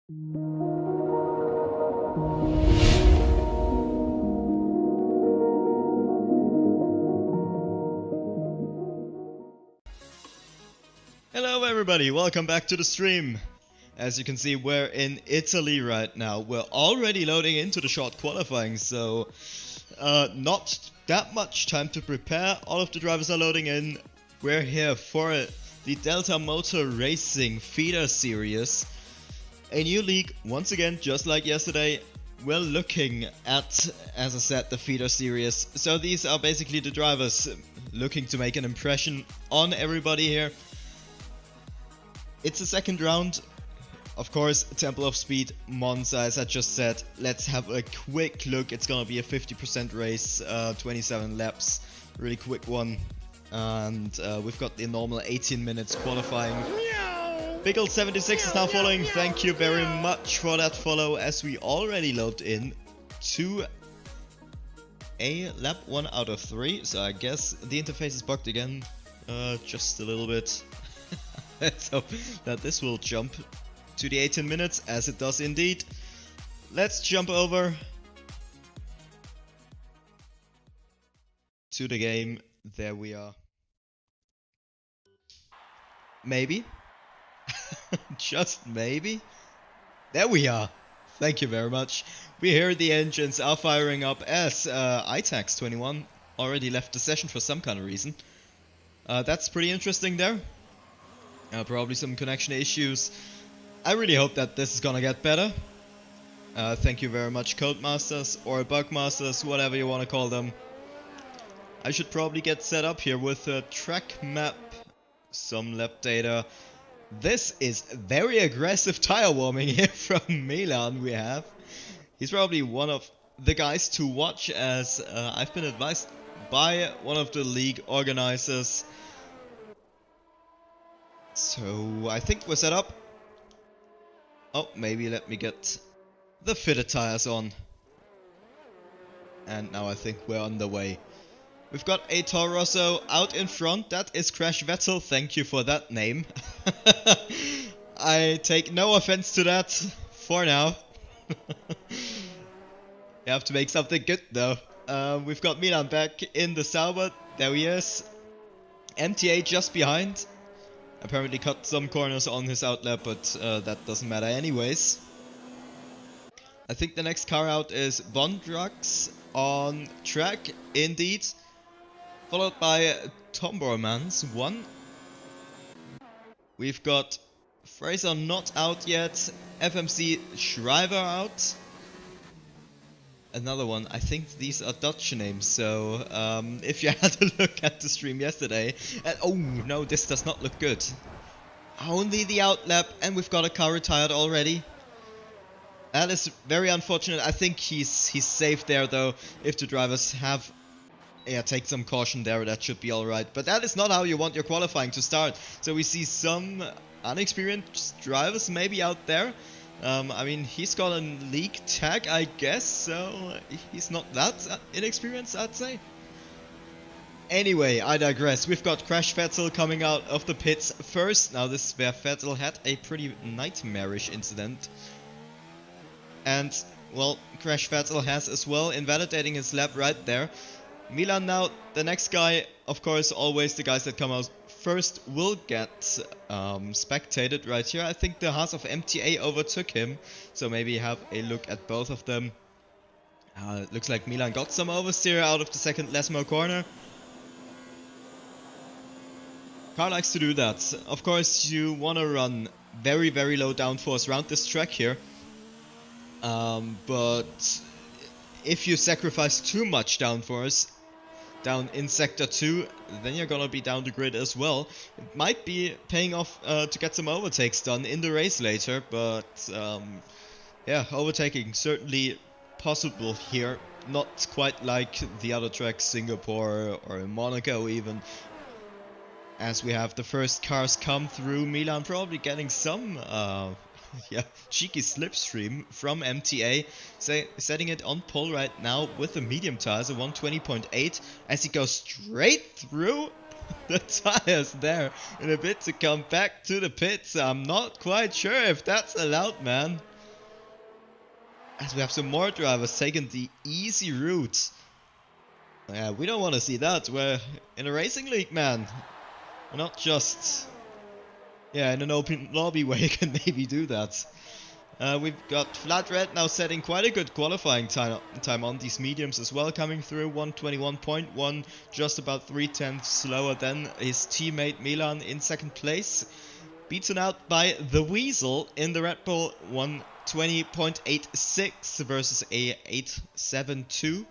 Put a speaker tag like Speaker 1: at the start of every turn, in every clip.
Speaker 1: Hello everybody, welcome back to the stream. As you can see, we're in Italy right now. We're already loading into the short qualifying, so not that much time to prepare. All of the drivers are loading in. We're here for the Delta Motor Racing Feeder Series. A new league, once again, just like yesterday. We're looking at, as I said, the Feeder Series. So these are basically the drivers looking to make an impression on everybody here. It's the second round. Of course, Temple of Speed, Monza, as I just said. Let's have a quick look. It's gonna be a 50% race, 27 laps. Really quick one. And we've got the normal 18 minutes qualifying. Biggles 76 is now following. Thank you very much for that follow, as we already load in to a lap 1 out of 3. So I guess the interface is bugged again. Just a little bit. Let's hope that this will jump to the 18 minutes, as it does indeed. Let's jump over to the game. There we are. Maybe. Just maybe. There we are. Thank you very much. We hear the engines are firing up as ITAX21 already left the session for some kind of reason. That's pretty interesting there. Probably some connection issues. I really hope that this is gonna get better. Thank you very much, Codemasters or Bugmasters, whatever you want to call them. I should probably get set up here with a track map, some lap data. This is very aggressive tire warming here from Milan we have. He's probably one of the guys to watch, as I've been advised by one of the league organizers. So I think we're set up. Oh, maybe let me get the fitted tires on. And now I think we're on the way. We've got a Toro Rosso out in front. That is Crashvettel. Thank you for that name. I take no offense to that for now. You have to make something good though. We've got Milan back in the Sauber. There he is. MTA just behind. Apparently cut some corners on his outlap, but that doesn't matter anyways. I think the next car out is Bondrax on track, indeed. Followed by Tombormans 1. We've got Fraser not out yet. FMC Schrijver out. Another one. I think these are Dutch names, so if you had a look at the stream yesterday, oh no, this does not look good. Only the outlap, and we've got a car retired already. That is very unfortunate. I think he's safe there though. If the drivers have, take some caution there, that should be alright. But that is not how you want your qualifying to start. So we see some unexperienced drivers maybe out there. I mean, he's got a league tag, I guess, so he's not that inexperienced, I'd say. Anyway, I digress. We've got Crashvettel coming out of the pits first. Now, this is where Vettel had a pretty nightmarish incident. And, well, Crashvettel has as well, invalidating his lap right there. Milan now, the next guy, of course, always the guys that come out first will get spectated right here. I think the Haas of MTA overtook him, so maybe have a look at both of them. It looks like Milan got some oversteer out of the second Lesmo corner. Car likes to do that. Of course, you want to run very, very low downforce around this track here. But if you sacrifice too much downforce down in Sector 2, then you're gonna be down the grid as well. It might be paying off to get some overtakes done in the race later, but yeah, overtaking certainly possible here. Not quite like the other tracks, Singapore or Monaco even. As we have the first cars come through, Milan probably getting some cheeky slipstream from MTA, setting it on pole right now with the medium tires, a 120.8, as he goes straight through the tires there in a bit to come back to the pits. I'm not quite sure if that's allowed, man. as we have some more drivers taking the easy route. Yeah, we don't want to see that. We're in a racing league, man. We're not just, yeah, in an open lobby where you can maybe do that. We've got FladRed now setting quite a good qualifying time on these mediums as well, coming through 121.1, just about 3/10 slower than his teammate Milan in second place. Beaten out by the Weasel in the Red Bull 120.86 versus a 872.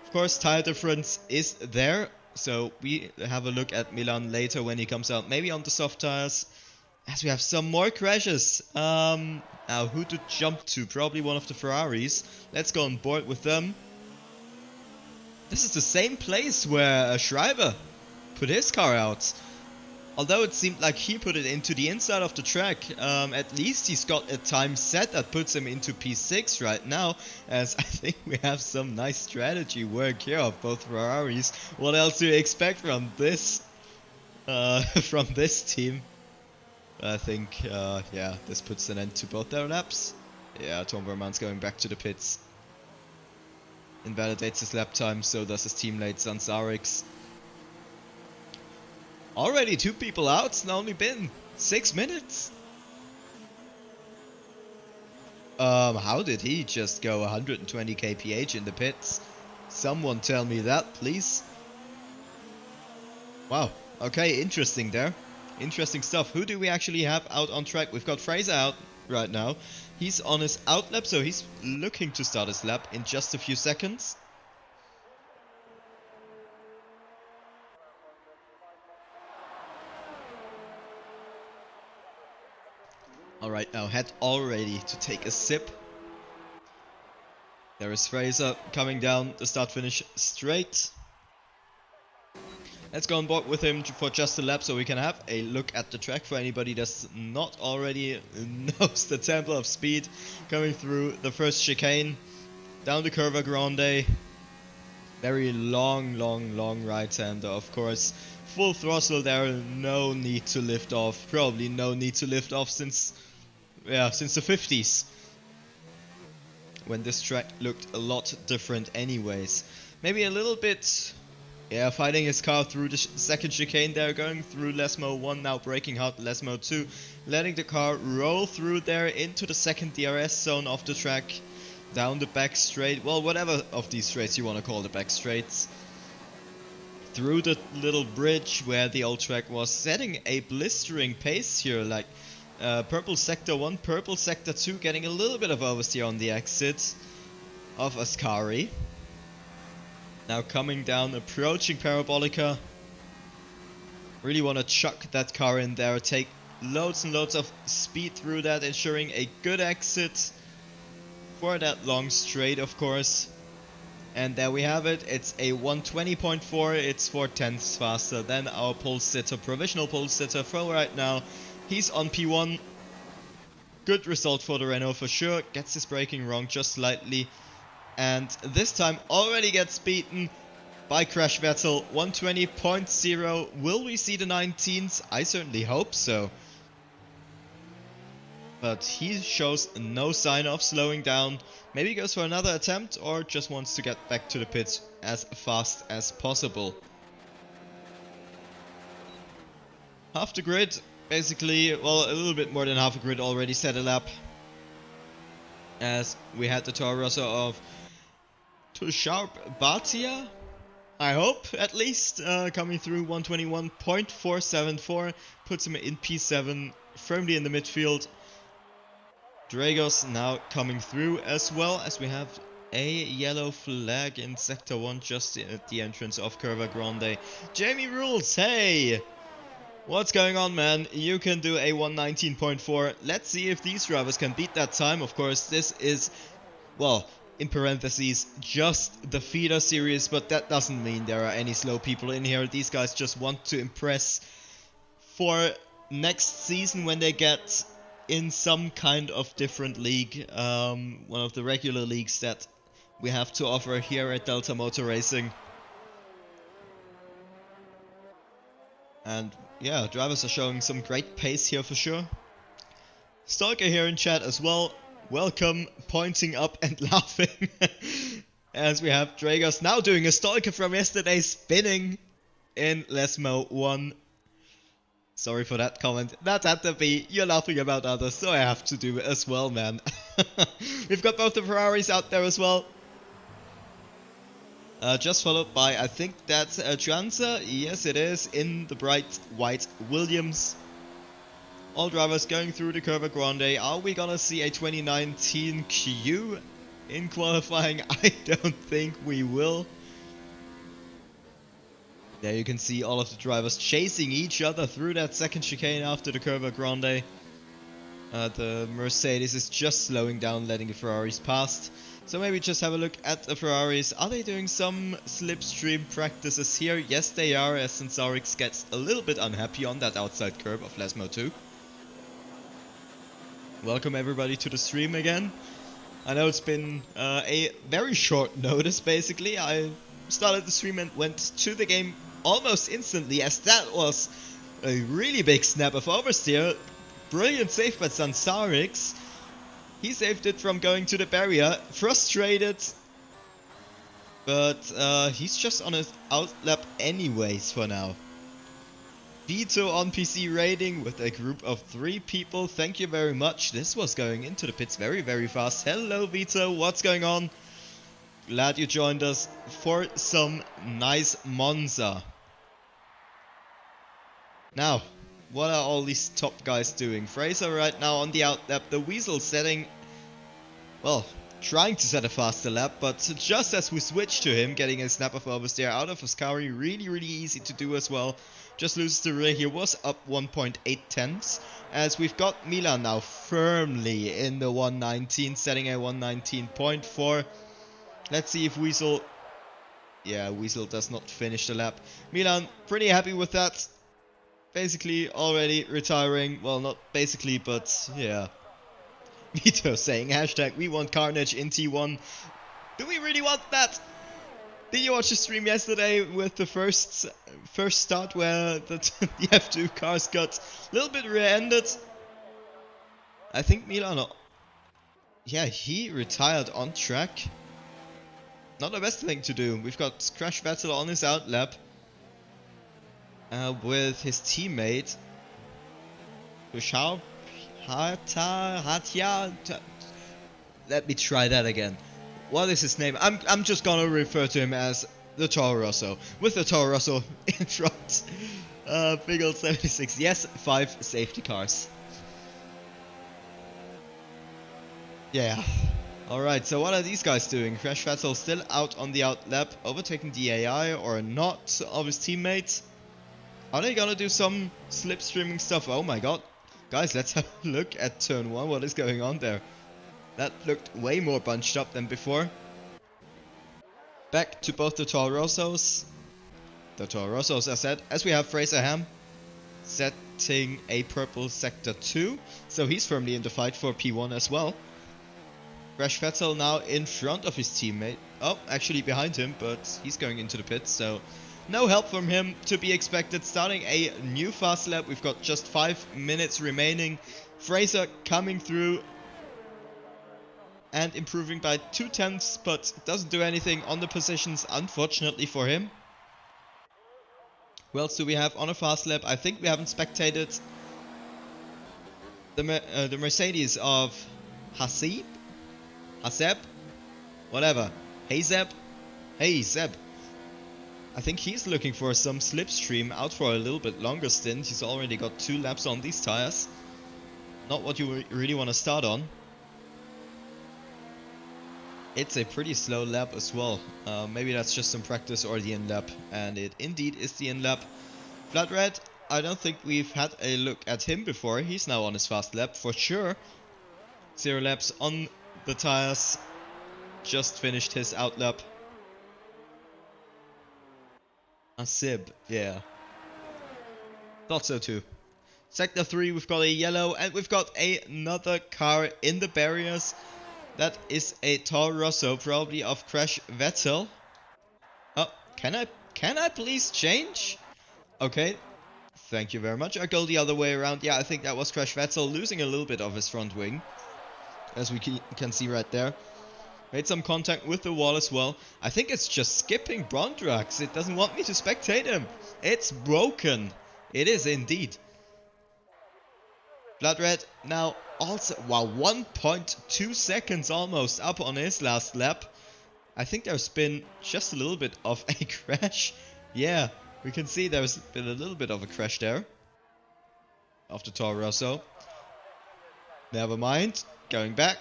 Speaker 1: Of course, tire difference is there, so we have a look at Milan later when he comes out, maybe on the soft tires. As we have some more crashes. Now, who to jump to? Probably one of the Ferraris. Let's go on board with them. This is the same place where Schrijver put his car out. Although it seemed like he put it into the inside of the track, at least he's got a time set that puts him into P6 right now, as I think we have some nice strategy work here of both Ferraris. What else do you expect from this team? I think, yeah, this puts an end to both their laps. Yeah, Tom Vermaan's going back to the pits. Invalidates his lap time, so does his teammate Sansarix. Already 2 people out, it's only been 6 minutes. How did he just go 120 kph in the pits? Someone tell me that, please. Wow, okay, interesting there. Interesting stuff. Who do we actually have out on track? We've got Fraser out right now. He's on his out lap, so he's looking to start his lap in just a few seconds. Alright, now head all ready to take a sip. There is Fraser coming down the start-finish straight. Let's go on board with him for just a lap so we can have a look at the track for anybody that's not already knows the tempo of speed. Coming through the first chicane, down the Curva Grande. Very long right-hander, of course. Full throttle there, no need to lift off. Probably no need to lift off since the 50s. When this track looked a lot different anyways. Maybe a little bit... yeah, fighting his car through the second chicane there, going through Lesmo 1, now braking hard Lesmo 2, letting the car roll through there into the second DRS zone of the track, down the back straight, well, whatever of these straights you want to call the back straights, through the little bridge where the old track was, setting a blistering pace here, like purple sector 1, purple sector 2, getting a little bit of oversteer on the exit of Ascari. Now coming down, approaching Parabolica. Really want to chuck that car in there, take loads and loads of speed through that, ensuring a good exit for that long straight, of course. And there we have it, it's a 120.4, it's 4/10 faster than our pole sitter, provisional pole sitter for right now. He's on P1. Good result for the Renault for sure, gets his braking wrong just slightly. And this time already gets beaten by Crashvettel, 120.0. Will we see the 19s? I certainly hope so. But he shows no sign of slowing down. Maybe he goes for another attempt or just wants to get back to the pits as fast as possible. Half the grid, basically, well, a little bit more than half a grid already set a lap. As we had the Toro Rosso of Tushar Bhatia, I hope, at least, coming through 121.474, puts him in P7, firmly in the midfield. Dragos now coming through, as well as we have a yellow flag in Sector 1 just at the entrance of Curva Grande. Jamie Rules, hey! What's going on, man? You can do a 119.4. Let's see if these drivers can beat that time. Of course, this is, well, in parentheses, just the feeder series, but that doesn't mean there are any slow people in here. These guys just want to impress for next season when they get in some kind of different league, one of the regular leagues that we have to offer here at Delta Motor Racing. And yeah, drivers are showing some great pace here for sure. Stalker here in chat as well. welcome, pointing up and laughing. As we have Dragos now doing a stalker from yesterday, spinning in Lesmo 1. Sorry for that comment. That had to be. You're laughing about others, so I have to do it as well, man. We've got both the Ferraris out there as well. Just followed by, I think that's Janza. Yes, it is, in the bright white Williams. All drivers going through the Curva Grande. Are we gonna see a 2019 Q in qualifying? I don't think we will. There you can see all of the drivers chasing each other through that second chicane after the Curva Grande. The Mercedes is just slowing down, letting the Ferraris past. So maybe just have a look at the Ferraris. Are they doing some slipstream practices here? Yes, they are, as Sensarix gets a little bit unhappy on that outside curb of Lesmo 2. Welcome everybody to the stream again. I know it's been a very short notice, basically. I started the stream and went to the game almost instantly, as that was a really big snap of oversteer. Brilliant save by Sensarix. He saved it from going to the barrier. Frustrated. But he's just on his outlap anyways for now. Vito on PC rating with a group of 3 people. Thank you very much. This was going into the pits very, very fast. Hello Vito, what's going on? Glad you joined us for some nice Monza. Now, what are all these top guys doing? Fraser right now on the outlap. The Weasel setting, well, trying to set a faster lap, but just as we switch to him, getting a snap of oversteer out of Ascari, really, really easy to do as well. Just loses the rear here, was up 1.8 tenths, as we've got Milan now firmly in the 119, setting a 119.4. Let's see if Weasel, yeah, Weasel does not finish the lap. Milan, pretty happy with that. Basically already retiring, well, not basically, but yeah. Vito saying hashtag we want carnage in T1. Do we really want that? Did you watch the stream yesterday with the first start where the F2 cars got a little bit rear-ended? I think Milan, yeah, he retired on track. Not the best thing to do. We've got Crashvettel on his outlap with his teammate Let me try that again. What is his name? I'm just gonna refer to him as the Toro Rosso. With the Toro Rosso in front. Biggles 76. Yes, 5 safety cars. Yeah. Alright, so what are these guys doing? Crashvettel still out on the outlap, overtaking the AI or not of his teammates. Are they gonna do some slipstreaming stuff? Oh my god. Guys, let's have a look at turn 1. What is going on there? That looked way more bunched up than before. Back to both the Toro Rossos. The Toro Rossos, as said, as we have FraserHem setting a purple sector 2. So he's firmly in the fight for P1 as well. Crashvettel now in front of his teammate. Oh, actually behind him, but he's going into the pits, so no help from him to be expected. Starting a new fast lap. We've got just 5 minutes remaining. Fraser coming through and improving by 2 tenths, but doesn't do anything on the positions, unfortunately for him. Who else do we have on a fast lap? I think we haven't spectated the Mercedes of Haseb, whatever. Hey Zeb. I think he's looking for some slipstream, out for a little bit longer stint. He's already got 2 laps on these tires. Not what you really want to start on. It's a pretty slow lap as well. Maybe that's just some practice or the in-lap. And it indeed is the in-lap. FladRed, I don't think we've had a look at him before. He's now on his fast lap for sure. 0 laps on the tires. Just finished his outlap. Asib, yeah. Thought so too. Sector 3, we've got a yellow and we've got another car in the barriers. That is a Toro Rosso, probably of Crashvettel. Oh, can I please change? Okay, thank you very much. I go the other way around. Yeah, I think that was Crashvettel losing a little bit of his front wing. as we can see right there. Made some contact with the wall as well. I think it's just skipping Brondrax. It doesn't want me to spectate him. It's broken. It is indeed. FladRed now also, wow, 1.2 seconds almost up on his last lap. I think there's been just a little bit of a crash. Yeah, we can see there's been a little bit of a crash there after Toro Rosso. Never mind, going back.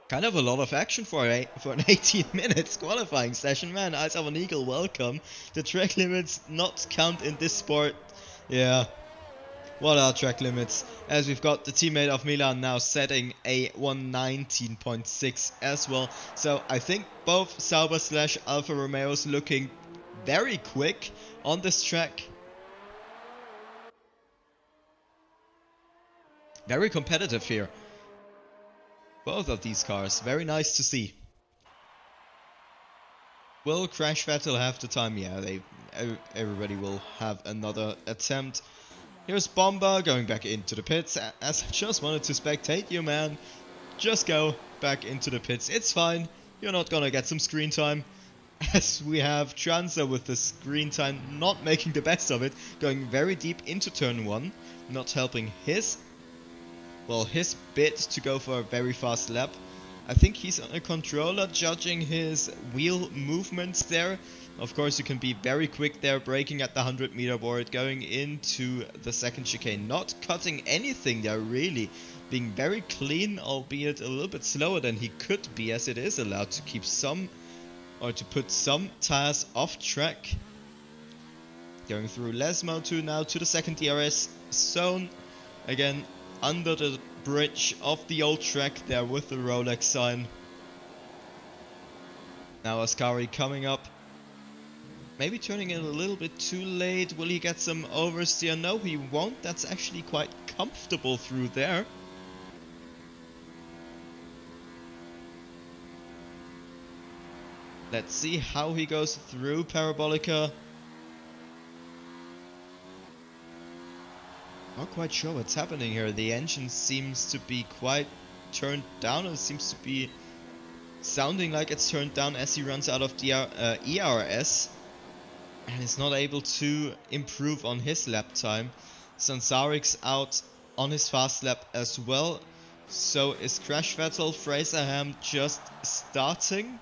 Speaker 1: Kind of a lot of action for an 18 minutes qualifying session, man. Eyes of an Eagle, welcome. The track limits not count in this sport. Yeah. What are track limits? As we've got the teammate of Milan now setting a 119.6 as well. So I think both Sauber / Alfa Romeos looking very quick on this track. Very competitive here. Both of these cars, very nice to see. Will Crashvettel have the time? Yeah, everybody will have another attempt. Here's Bomba going back into the pits. As I just wanted to spectate you, man. Just go back into the pits. It's fine. You're not gonna get some screen time. As we have Transa with the screen time not making the best of it. Going very deep into turn 1. Not helping his bid to go for a very fast lap. I think he's on a controller judging his wheel movements there. Of course, you can be very quick there, braking at the 100-meter board, going into the second chicane, not cutting anything there really, being very clean, albeit a little bit slower than he could be, as it is allowed to keep some, or to put some tires off track. Going through Lesmo now to the second DRS zone, again under the bridge of the old track there with the Rolex sign. Now Ascari coming up. Maybe turning in a little bit too late. Will he get some oversteer? No, he won't. That's actually quite comfortable through there. Let's see how he goes through Parabolica. Not quite sure what's happening here. The engine seems to be quite turned down. It seems to be sounding like it's turned down as he runs out of the ERS. And is not able to improve on his lap time. Sansaric's out on his fast lap as well. So is Crashvettel. FraserHem just starting.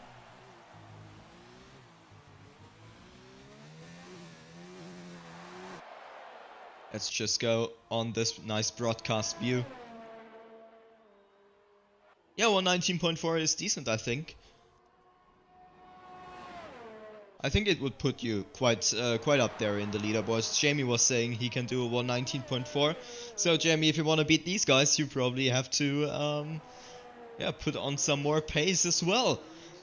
Speaker 1: Let's just go on this nice broadcast view. Yeah, 119.4 is decent, I think. I think it would put you quite up there in the leaderboards. Jamie was saying he can do a 119.4. So Jamie, if you want to beat these guys, you probably have to put on some more pace as well.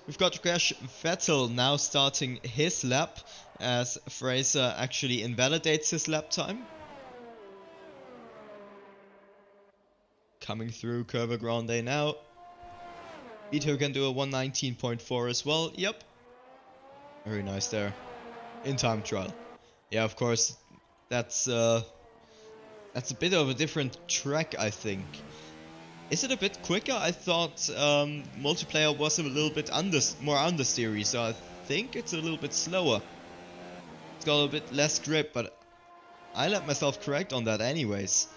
Speaker 1: We've got Crashvettel now starting his lap as Fraser actually invalidates his lap time. Coming through Curva Grande now. Vito can do a 119.4 as well. Yep. Very nice there. In time trial. Yeah, of course. That's a bit of a different track, I think. Is it a bit quicker? I thought multiplayer was a little bit more understeery, so I think it's a little bit slower. It's got a bit less grip, but I let myself correct on that anyways.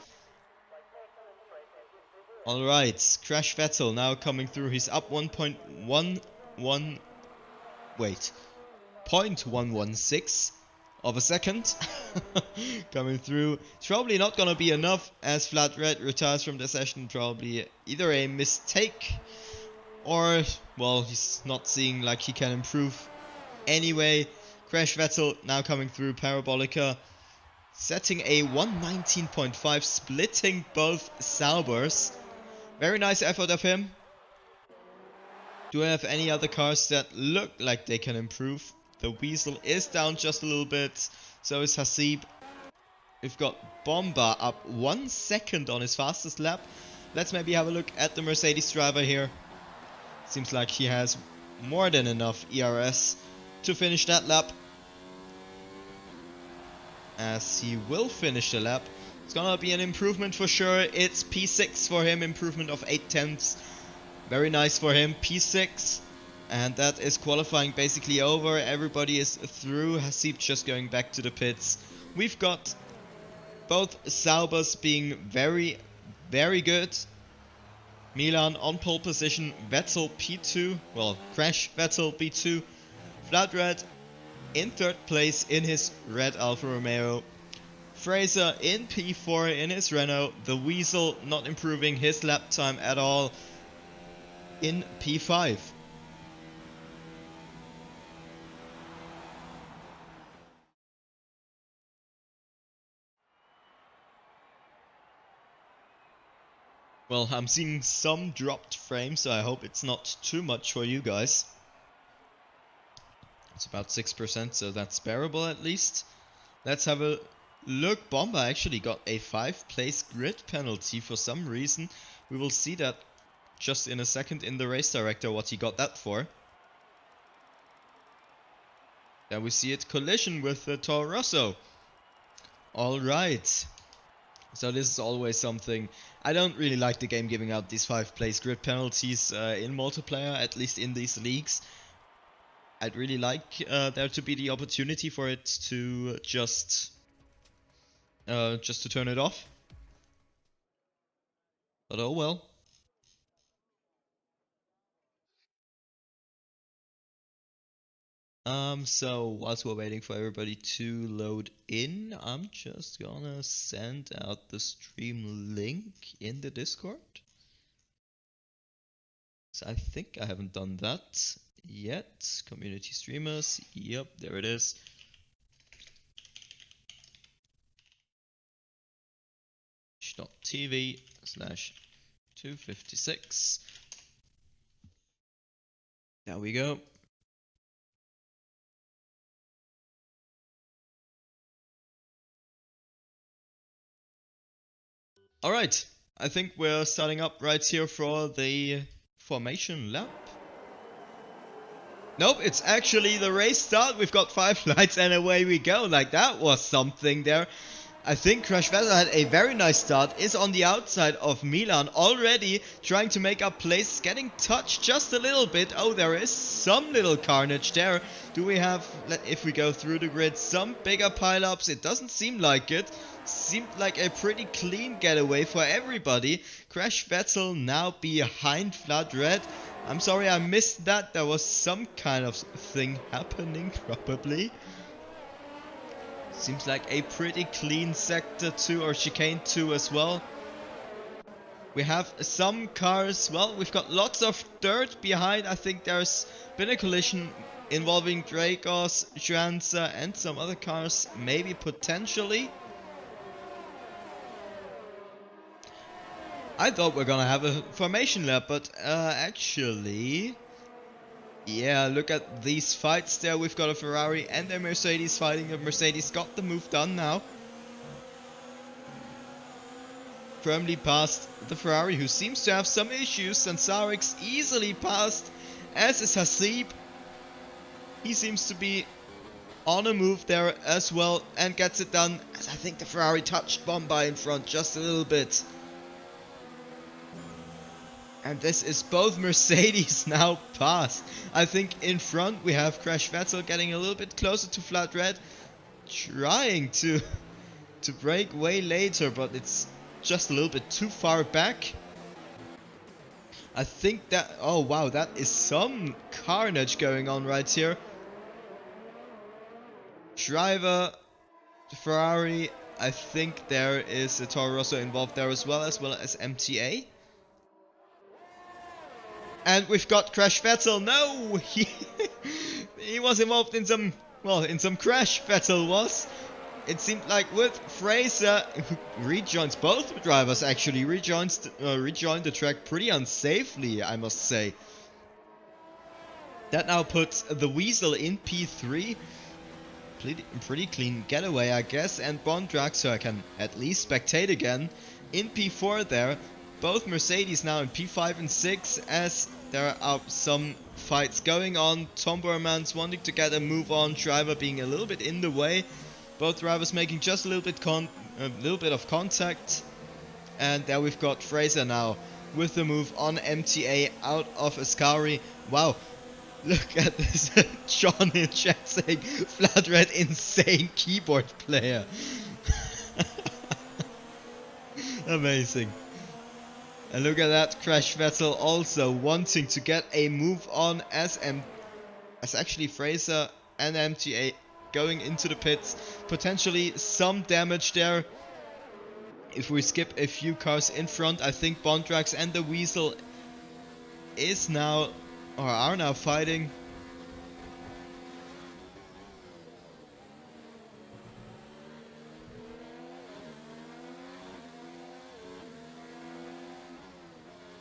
Speaker 1: Alright, Crashvettel now coming through. He's up 0.116 of a second. Coming through. It's probably not gonna be enough as FladRed retires from the session. Probably either a mistake or, well, he's not seeing like he can improve. Anyway, Crashvettel now coming through Parabolica. Setting a 119.5, splitting both Saubers. Very nice effort of him. Do I have any other cars that look like they can improve? The Weasel is down just a little bit. So is Hasib. We've got Bomba up 1 second on his fastest lap. Let's maybe have a look at the Mercedes driver here. Seems like he has more than enough ERS to finish that lap. As he will finish the lap. It's gonna be an improvement for sure. It's P6 for him, improvement of 8 tenths. Very nice for him, P6. And that is qualifying basically over. Everybody is through. Hasib just going back to the pits. We've got both Saubers being very, very good. Milan on pole position, Vettel P2, well, Crashvettel P2, FladRed in 3rd place in his red Alfa Romeo, Fraser in P4 in his Renault, the Weasel not improving his lap time at all in P5. Well, I'm seeing some dropped frames, so I hope it's not too much for you guys. It's about 6%, so that's bearable at least. Let's have a look. Bomba actually got a 5-place grid penalty for some reason. We will see that just in a second in the race director, what he got that for. Then we see it collision with the Toro Rosso. Alright. So this is always something. I don't really like the game giving out these 5-place grid penalties in multiplayer, at least in these leagues. I'd really like there to be the opportunity for it to just to turn it off. But oh well. So whilst we're waiting for everybody to load in, I'm just gonna send out the stream link in the Discord. So I think I haven't done that yet. Community streamers, yep, there it is. twitch.tv/256. There we go. Alright, I think we're starting up right here for the formation lap. Nope, it's actually the race start. We've got 5 lights and away we go. Like, that was something there. I think Crashvettel had a very nice start, is on the outside of Milan already, trying to make up place, getting touched just a little bit. Oh, there is some little carnage there. Do we have, if we go through the grid, some bigger pileups? It doesn't seem like it. Seemed like a pretty clean getaway for everybody. Crashvettel now behind FladRed. I'm sorry I missed that. There was some kind of thing happening, probably. Seems like a pretty clean sector 2 or chicane 2 as well. We have some cars. Well, we've got lots of dirt behind. I think there's been a collision involving Dragos, Juanza and some other cars. Maybe potentially. I thought we were gonna have a formation lap, but actually... Yeah, look at these fights there. We've got a Ferrari and a Mercedes fighting. A Mercedes got the move done now. Firmly past the Ferrari, who seems to have some issues. Sansarix easily passed, as is Hasib. He seems to be on a move there as well and gets it done. As I think the Ferrari touched Bomba in front just a little bit. And this is both Mercedes now passed. I think in front we have Crashvettel getting a little bit closer to FladRed. Trying to break way later, but it's just a little bit too far back. I think that... Oh wow, that is some carnage going on right here. Driver, Ferrari. I think there is a Toro Rosso involved there as well as MTA. And we've got Crashvettel. No! He was involved in some... Well, in some crash, Vettel was. It seemed like with Fraser, who rejoins, both drivers actually, rejoined the track pretty unsafely, I must say. That now puts the Weasel in P3. Pretty clean getaway, I guess. And Bondrak, so I can at least spectate again, in P4 there. Both Mercedes now in P5 and 6, as there are some fights going on. Tom Bormans wanting to get a move on, driver being a little bit in the way. Both drivers making just a little bit A little bit of contact. And there we've got Fraser now with the move on MTA out of Ascari. Wow, look at this. John in chat saying FladRed insane keyboard player. Amazing. And look at that, Crashvettel also wanting to get a move on as actually Fraser and MTA going into the pits. Potentially some damage there. If we skip a few cars in front, I think Bondrax and the Weasel is now, or are now fighting.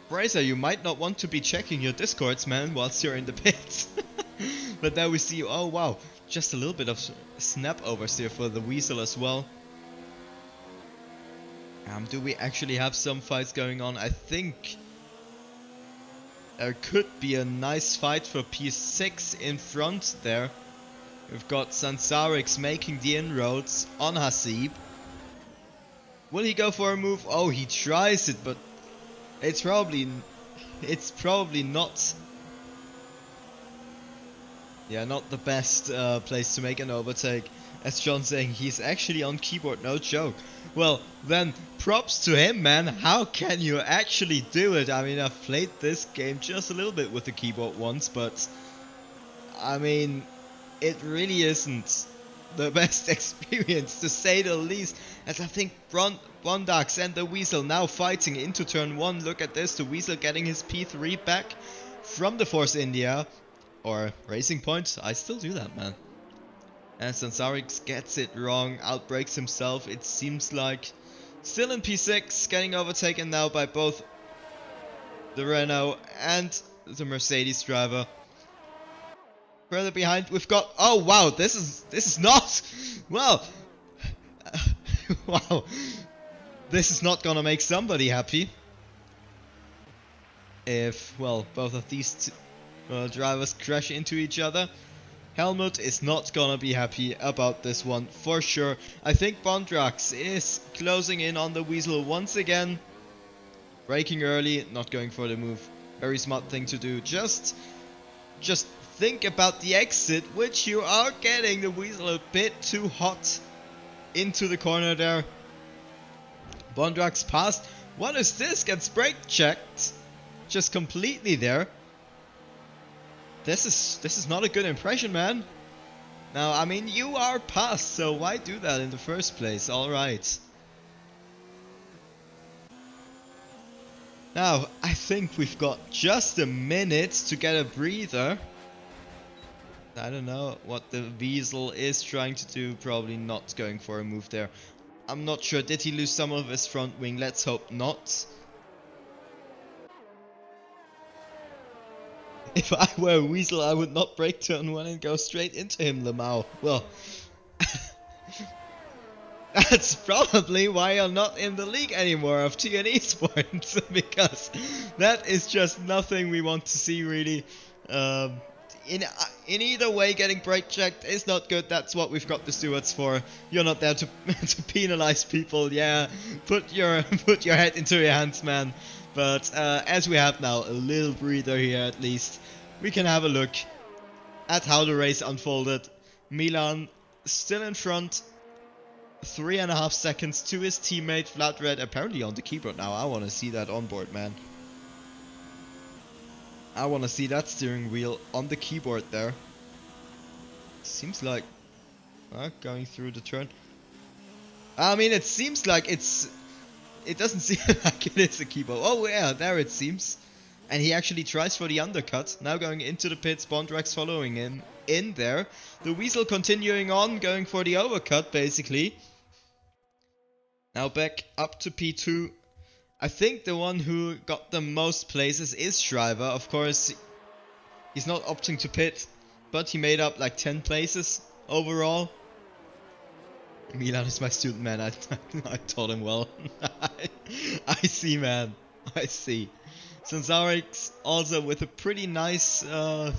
Speaker 1: Fraser, you might not want to be checking your discords, man, whilst you're in the pits. But there we see, oh wow, just a little bit of snap oversteer for the Weasel as well. Do we actually have some fights going on? I think there could be a nice fight for P6 in front there. We've got Sansarix making the inroads on Hasib. Will he go for a move? Oh, he tries it, but it's probably not. Yeah, not the best place to make an overtake. As John's saying, he's actually on keyboard, no joke. Well, then props to him, man. How can you actually do it? I mean, I've played this game just a little bit with the keyboard once, but I mean, it really isn't the best experience, to say the least. As I think Bondax and the Weasel now fighting into turn 1. Look at this, the Weasel getting his P3 back from the Force India. Or Racing Point, I still do that, man. And Sansarix gets it wrong, outbreaks himself, it seems like. Still in P6, getting overtaken now by both the Renault and the Mercedes driver. Further behind, we've got, oh wow, this is not, well, wow, this is not gonna make somebody happy. If, well, both of these drivers crash into each other. Helmut is not gonna be happy about this one for sure. I think Bondrax is closing in on the Weasel once again. Braking early, not going for the move. Very smart thing to do. Just think about the exit, which you are getting. The Weasel a bit too hot into the corner there. Bondrax passed. What is this? Gets brake checked. Just completely there. This is not a good impression, man. Now, I mean, you are passed, so why do that in the first place? Alright. Now, I think we've got just a minute to get a breather. I don't know what the Weasel is trying to do. Probably not going for a move there. I'm not sure. Did he lose some of his front wing? Let's hope not. If I were a Weasel, I would not break turn 1 and go straight into him, Lamau. Well, that's probably why you're not in the league anymore of TN Esports, because that is just nothing we want to see, really. In either way, getting brake checked is not good. That's what we've got the stewards for. You're not there to to penalize people. Yeah, put your head into your hands, man. But as we have now a little breather here, at least we can have a look at how the race unfolded. Milan still in front, 3.5 seconds to his teammate FladRed, apparently on the keyboard now. I want to see that on board, man. I want to see that steering wheel on the keyboard there. Seems like going through the turn. I mean, it seems like it doesn't seem like it is a keyboard. Oh yeah, there it seems. And he actually tries for the undercut. Now going into the pits, Bondrax following him in there. The Weasel continuing on, going for the overcut basically. Now back up to P2. I think the one who got the most places is Schrijver. Of course, he's not opting to pit, but he made up like 10 places overall. Milan is my student, man. I taught him well. I see, man. I see. Sansarix also with a pretty nice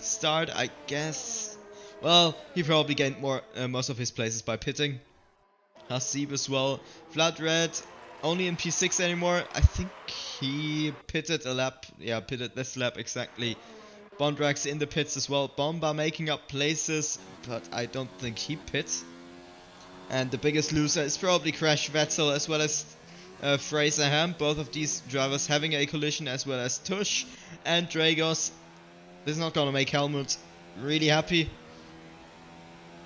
Speaker 1: start, I guess. Well, he probably gained most of his places by pitting. Hasib as well. VladRed only in P6 anymore. I think he pitted a lap. Yeah, pitted this lap exactly. Bondrax in the pits as well. Bomba making up places, but I don't think he pits. And the biggest loser is probably Crashvettel as well as FraserHem. Both of these drivers having a collision, as well as Tush and Dragos. This is not gonna make Helmut really happy.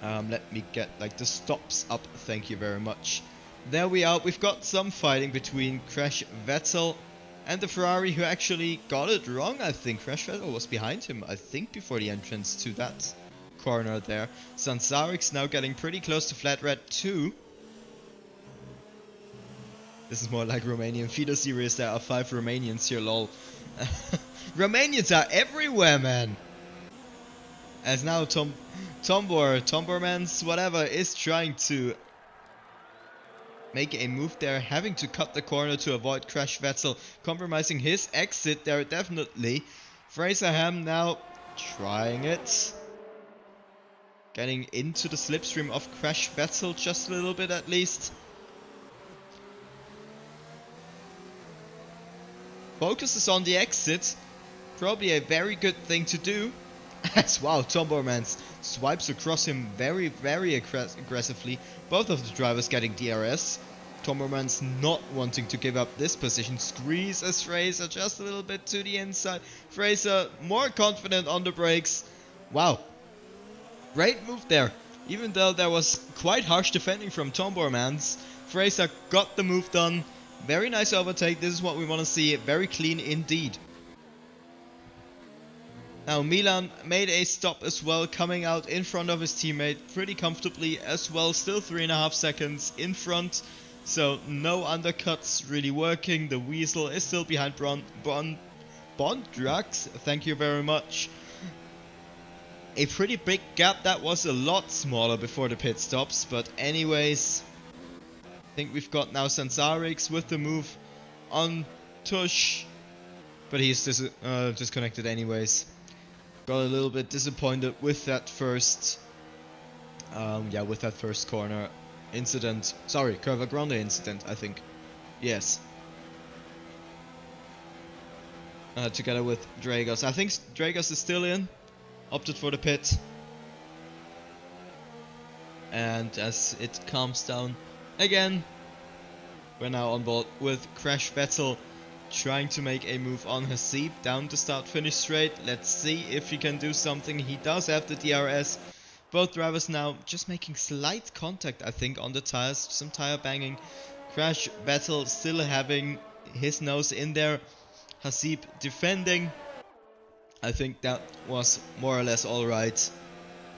Speaker 1: Let me get like the stops up. Thank you very much. There we are. We've got some fighting between Crashvettel and the Ferrari, who actually got it wrong. I think Crashvettel was behind him, I think, before the entrance to that corner there. Sansarik's now getting pretty close to FladRed too. This is more like Romanian feeder series. There are 5 Romanians here, lol. Romanians are everywhere, man. As now Tombormans, whatever, is trying to make a move there, having to cut the corner to avoid Crashvettel, compromising his exit there definitely. FraserHem now trying it. Getting into the slipstream of Crashvettel just a little bit at least. Focuses on the exit. Probably a very good thing to do. As wow, Tombormans swipes across him very, very aggressively. Both of the drivers getting DRS. Tombormans not wanting to give up this position. Squeezes Fraser just a little bit to the inside. Fraser more confident on the brakes. Wow. Great move there. Even though there was quite harsh defending from Tombormans, Fraser got the move done. Very nice overtake. This is what we want to see. Very clean indeed. Now Milan made a stop as well, coming out in front of his teammate pretty comfortably as well. Still 3.5 seconds in front, so no undercuts really working. The Weasel is still behind Bondrax. Thank you very much. A pretty big gap. That was a lot smaller before the pit stops, but anyways, I think we've got now Sansarix with the move on Tush, but he's disconnected anyways. Got a little bit disappointed with that first, with that first corner incident. Sorry, Curva Grande incident, I think. Yes. Together with Dragos. I think Dragos is still in. Opted for the pit. And as it calms down again, we're now on board with Crashvettel, trying to make a move on Hasib down the start-finish straight. Let's see if he can do something. He does have the DRS. Both drivers now just making slight contact, I think, on the tires. Some tire banging. Crashvettel still having his nose in there. Hasib defending. I think that was more or less alright.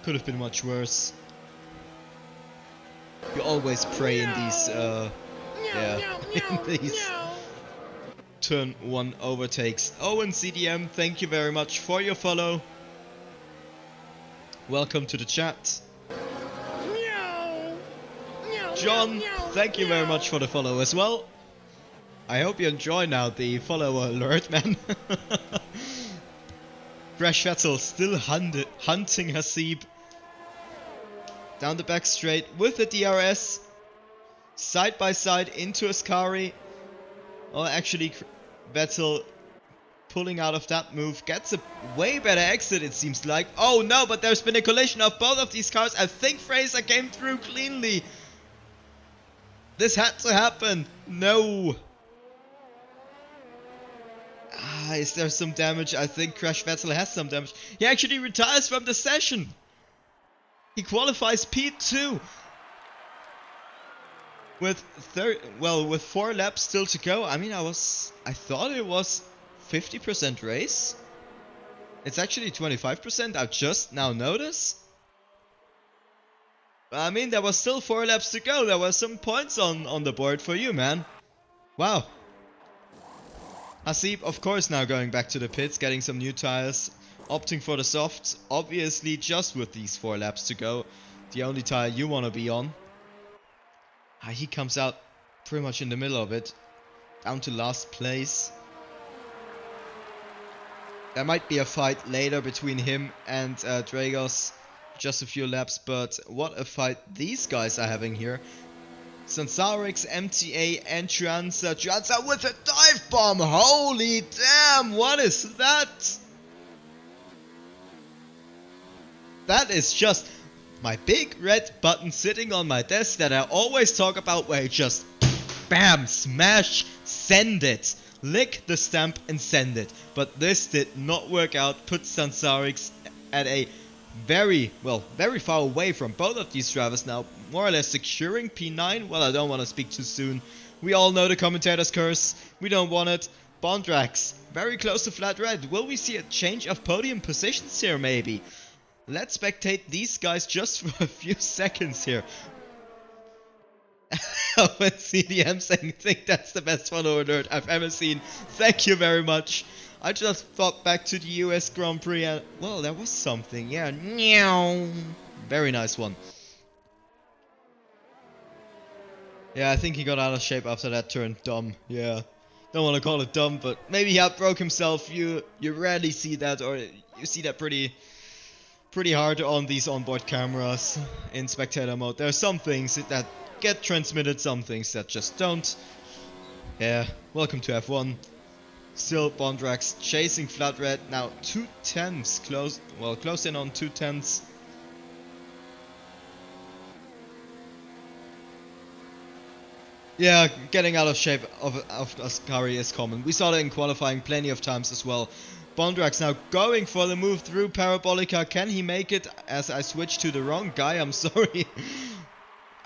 Speaker 1: Could have been much worse. You always pray in these, in these Turn 1 overtakes. Owen CDM, thank you very much for your follow. Welcome to the chat. John, thank you very much for the follow as well. I hope you enjoy now the follower alert, man. Crashvettel still hunting Hasib down the back straight with the DRS. Side by side into Ascari. Well, actually, Vettel pulling out of that move gets a way better exit, it seems like. Oh no, but there's been a collision of both of these cars. I think Fraser came through cleanly. This had to happen. No. Is there some damage? I think Crashvettel has some damage. He actually retires from the session. He qualifies P2. With 4 laps still to go. I mean, I thought it was 50% race. It's actually 25%. I just now noticed. I mean, there was still 4 laps to go. There were some points on the board for you, man. Wow. Hasib, of course, now going back to the pits, getting some new tires, opting for the softs. Obviously, just with these 4 laps to go, the only tire you want to be on. He comes out pretty much in the middle of it, down to last place. There might be a fight later between him and Dragos, just a few laps, but what a fight these guys are having here. Sansarix, MTA, and Trianza. Trianza with a dive bomb! Holy damn, what is that? That is just my big red button sitting on my desk that I always talk about, where you just bam, smash, send it. Lick the stamp and send it. But this did not work out. Put Sansarix at a very far away from both of these drivers now. More or less securing P9. Well, I don't want to speak too soon. We all know the commentator's curse. We don't want it. Bondrax, very close to FladRed. Will we see a change of podium positions here maybe? Let's spectate these guys just for a few seconds here. CDM saying, I think that's the best F1RO Nerd I've ever seen. Thank you very much. I just thought back to the US Grand Prix and, well, there was something, yeah. Very nice one. Yeah, I think he got out of shape after that turn. Dumb, yeah. Don't want to call it dumb, but maybe he outbroke himself. You rarely see that, or you see that pretty hard on these onboard cameras in spectator mode. There are some things that get transmitted, some things that just don't. Yeah, welcome to F1. Still Bondrax chasing FladRed. Now 2/10 close in on 2/10. Yeah, getting out of shape of Ascari is common. We saw that in qualifying plenty of times as well. Bondrax now going for the move through Parabolica. Can he make it? As I switch to the wrong guy, I'm sorry.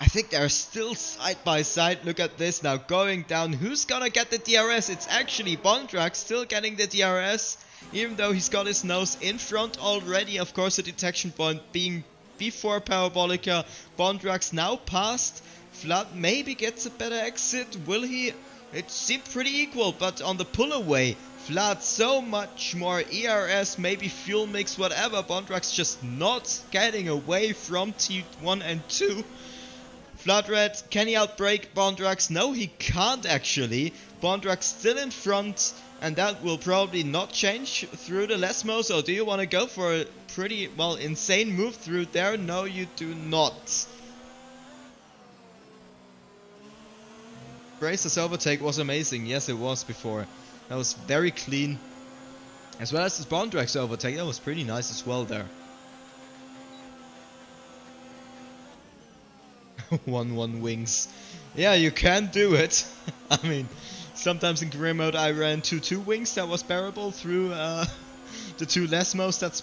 Speaker 1: I think they're still side by side. Look at this now going down. Who's gonna get the DRS? It's actually Bondrax still getting the DRS. Even though he's got his nose in front already. Of course, the detection point being before Parabolica. Bondrax now past. Vlad maybe gets a better exit. Will he? It seemed pretty equal, but on the pull away, Vlad so much more ERS, maybe fuel mix, whatever. Bondrax just not getting away from T1 and 2. FladRed, can he outbrake Bondrax? No, he can't actually. Bondrax still in front, and that will probably not change through the Lesmos. Or do you want to go for a pretty, well, insane move through there? No, you do not. Fraser's overtake was amazing. Yes, it was before. That was very clean. As well as his Bondrax overtake. That was pretty nice as well there. 1-1 wings. Yeah, you can do it. I mean, sometimes in career mode I ran 2-2 wings. That was bearable through the 2 Lesmos. That's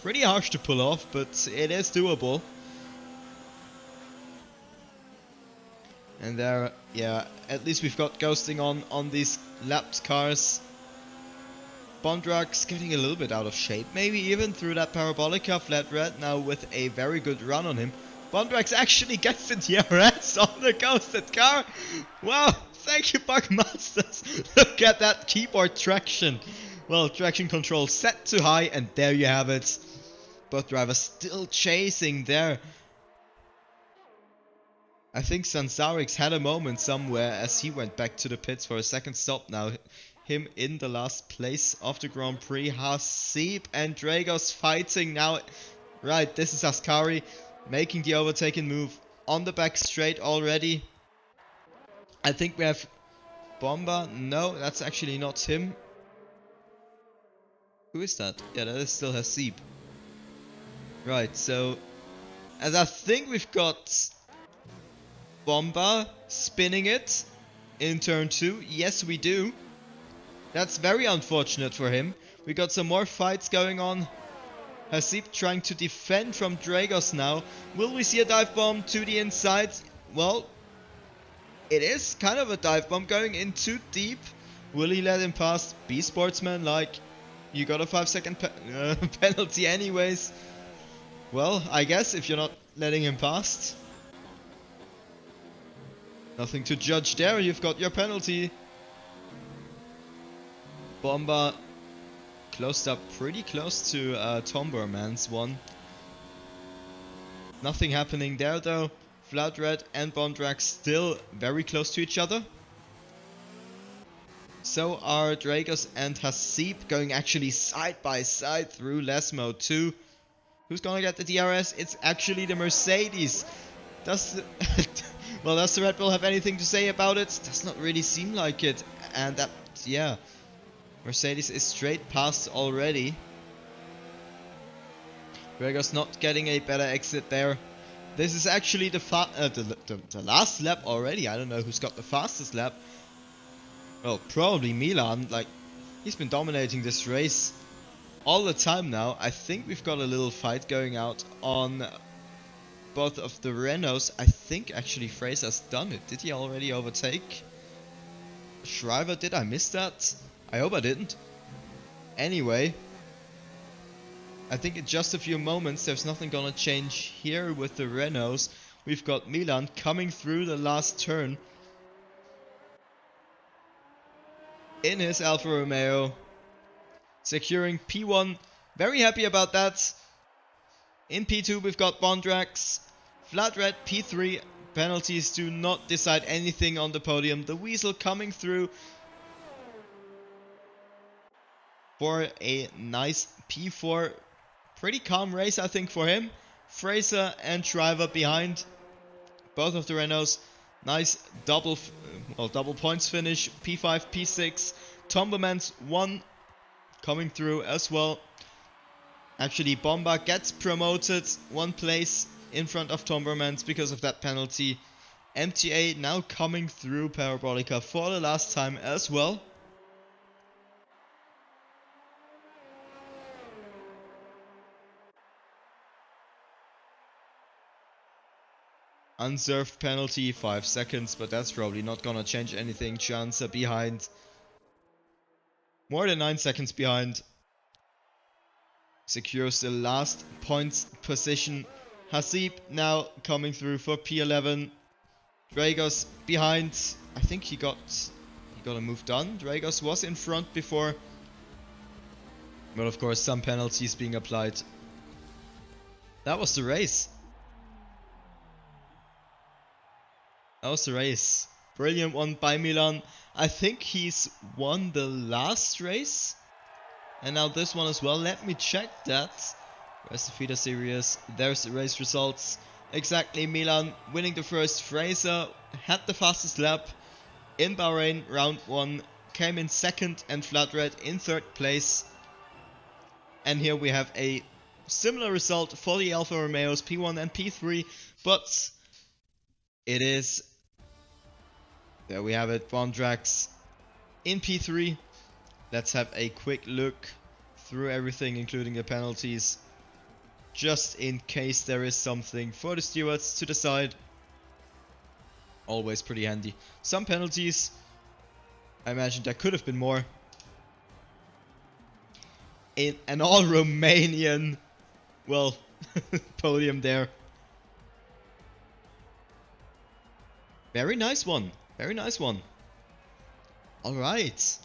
Speaker 1: pretty harsh to pull off, but it is doable. And there, yeah, at least we've got ghosting on these lapped cars. Bondrax getting a little bit out of shape, maybe even through that Parabolica. FladRed now with a very good run on him. Bondrax actually gets the DRS on the ghosted car. Wow, thank you, Bugmasters. Look at that keyboard traction. Well, traction control set to high, and there you have it. Both drivers still chasing there. I think Sansarix had a moment somewhere as he went back to the pits for a second stop now. Him in the last place of the Grand Prix. Hasib and Dragos fighting now. Right, this is Ascari making the overtaking move on the back straight already. I think we have Bomba. No, that's actually not him. Who is that? Yeah, that is still Hasib. Right, so as I think we've got Bomba spinning it in turn 2. Yes, we do. That's very unfortunate for him. We got some more fights going on. Hasib trying to defend from Dragos now. Will we see a dive bomb to the inside? Well, it is kind of a dive bomb going in too deep. Will he let him pass? Be sportsman, like, you got a 5-second penalty anyways. Well, I guess if you're not letting him pass. Nothing to judge there, you've got your penalty. Bomba closed up pretty close to Tomberman's one. Nothing happening there though. FladRed and Bondrax still very close to each other. So are Dragos and Hasib going actually side by side through Lesmo 2. Who's gonna get the DRS? It's actually the Mercedes. Well, does the Red Bull have anything to say about it? Does not really seem like it. And that, yeah. Mercedes is straight past already. Gregor's not getting a better exit there. This is actually the last lap already. I don't know who's got the fastest lap. Well, probably Milan. Like, he's been dominating this race all the time now. I think we've got a little fight going out on both of the Renaults. I think actually Fraser's done it. Did he already overtake Schrijver? Did I miss that? I hope I didn't. Anyway, I think in just a few moments there's nothing gonna change here with the Renaults. We've got Milan coming through the last turn in his Alfa Romeo, securing P1. Very happy about that. In P2 we've got Bondrax, FladRed P3. Penalties do not decide anything on the podium. The Weasel coming through for a nice P4. Pretty calm race, I think, for him. Fraser and Schrijver behind. Both of the Renaults. Nice double points finish. P5, P6. Tombermans 1 coming through as well. Actually, Bomba gets promoted 1 place in front of Tombermans because of that penalty. MTA now coming through Parabolica for the last time as well. Unserved penalty, 5 seconds, but that's probably not gonna change anything. Chancer behind. More than 9 seconds behind. Secures the last points position. Hasib now coming through for P11. Dragos behind. I think he got a move done. Dragos was in front before. But of course some penalties being applied. That was the race. That was the race. Brilliant one by Milan. I think he's won the last race. And now this one as well. Let me check that. Where's the feeder series? There's the race results. Exactly, Milan winning the first. Fraser had the fastest lap in Bahrain round 1. Came in second and FladRed in third place. And here we have a similar result for the Alfa Romeos P1 and P3. But it is... There we have it. Bondrax in P3. Let's have a quick look through everything, including the penalties, just in case there is something for the stewards to decide. Always pretty handy. Some penalties, I imagine there could have been more. In an all-Romanian, well, podium there. Very nice one. Very nice one. Alright.